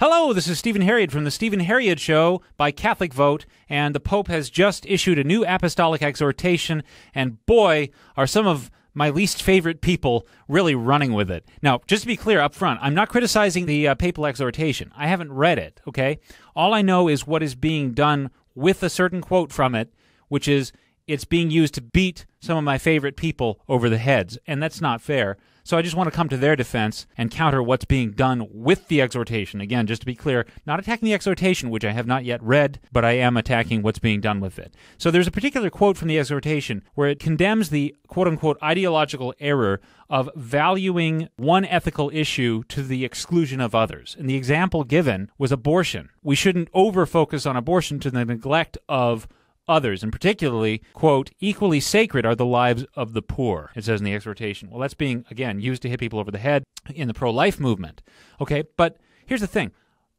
Hello, this is Stephen Herreid from the Stephen Herreid Show by Catholic Vote, and the Pope has just issued a new apostolic exhortation, and boy, are some of my least favorite people really running with it. Now, just to be clear up front, I'm not criticizing the papal exhortation. I haven't read it, okay? All I know is what is being done with a certain quote from it, which is it's being used to beat some of my favorite people over the heads, and that's not fair. So I just want to come to their defense and counter what's being done with the exhortation. Again, just to be clear, not attacking the exhortation, which I have not yet read, but I am attacking what's being done with it. So there's a particular quote from the exhortation where it condemns the quote-unquote ideological error of valuing one ethical issue to the exclusion of others. And the example given was abortion. We shouldn't over-focus on abortion to the neglect of others, and particularly, quote, equally sacred are the lives of the poor, it says in the exhortation. Well, that's being, again, used to hit people over the head in the pro-life movement. Okay, but here's the thing.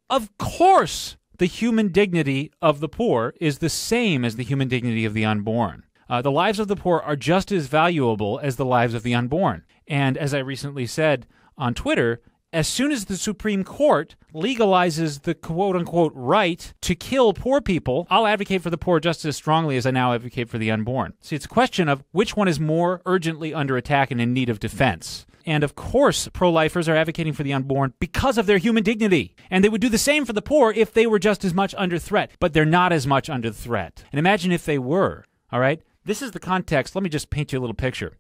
Of course, the human dignity of the poor is the same as the human dignity of the unborn. The lives of the poor are just as valuable as the lives of the unborn. And as I recently said on Twitter, as soon as the Supreme Court legalizes the quote-unquote right to kill poor people, I'll advocate for the poor just as strongly as I now advocate for the unborn. See, it's a question of which one is more urgently under attack and in need of defense. And of course, pro-lifers are advocating for the unborn because of their human dignity. And they would do the same for the poor if they were just as much under threat. But they're not as much under threat. And imagine if they were, all right? This is the context. Let me just paint you a little picture.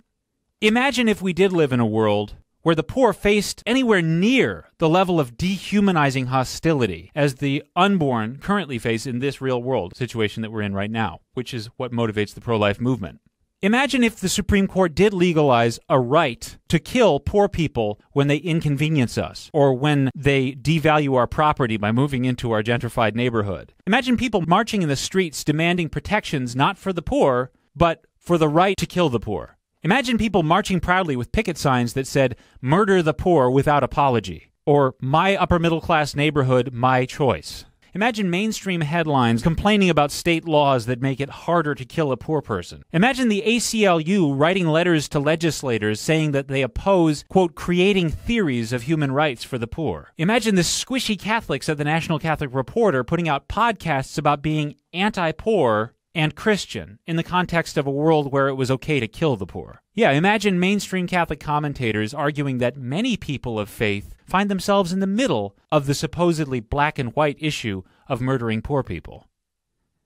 Imagine if we did live in a world where the poor faced anywhere near the level of dehumanizing hostility as the unborn currently face in this real-world situation that we're in right now, which is what motivates the pro-life movement. Imagine if the Supreme Court did legalize a right to kill poor people when they inconvenience us or when they devalue our property by moving into our gentrified neighborhood. Imagine people marching in the streets demanding protections not for the poor, but for the right to kill the poor. Imagine people marching proudly with picket signs that said, "Murder the poor without apology," or "My upper-middle-class neighborhood, my choice." Imagine mainstream headlines complaining about state laws that make it harder to kill a poor person. Imagine the ACLU writing letters to legislators saying that they oppose, quote, creating theories of human rights for the poor. Imagine the squishy Catholics at the National Catholic Reporter putting out podcasts about being anti-poor and Christian in the context of a world where it was okay to kill the poor. Yeah, imagine mainstream Catholic commentators arguing that many people of faith find themselves in the middle of the supposedly black and white issue of murdering poor people.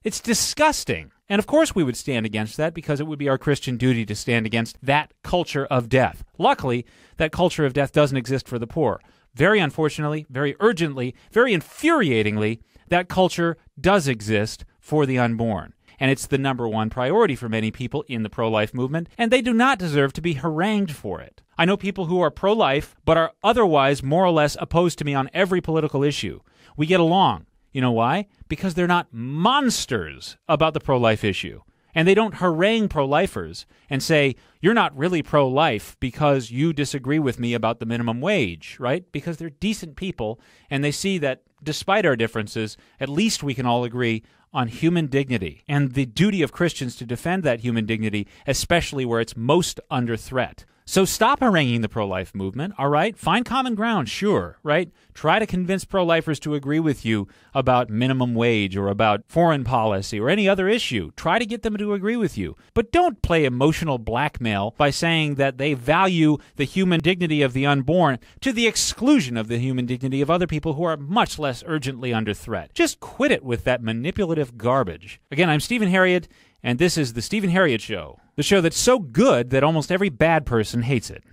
It's disgusting. And of course we would stand against that because it would be our Christian duty to stand against that culture of death. Luckily, that culture of death doesn't exist for the poor. Very unfortunately, very urgently, very infuriatingly, that culture does exist for the unborn. And it's the number one priority for many people in the pro-life movement, and they do not deserve to be harangued for it. I know people who are pro-life, but are otherwise more or less opposed to me on every political issue. We get along. You know why? Because they're not monsters about the pro-life issue. And they don't harangue pro-lifers and say, you're not really pro-life because you disagree with me about the minimum wage, right? Because they're decent people, and they see that despite our differences, at least we can all agree on human dignity and the duty of Christians to defend that human dignity, especially where it's most under threat. So stop haranguing the pro-life movement, all right? Find common ground, sure, right? Try to convince pro-lifers to agree with you about minimum wage or about foreign policy or any other issue. Try to get them to agree with you. But don't play emotional blackmail by saying that they value the human dignity of the unborn to the exclusion of the human dignity of other people who are much less urgently under threat. Just quit it with that manipulative garbage. Again, I'm Stephen Herreid, and this is the Stephen Herreid Show. The show that's so good that almost every bad person hates it.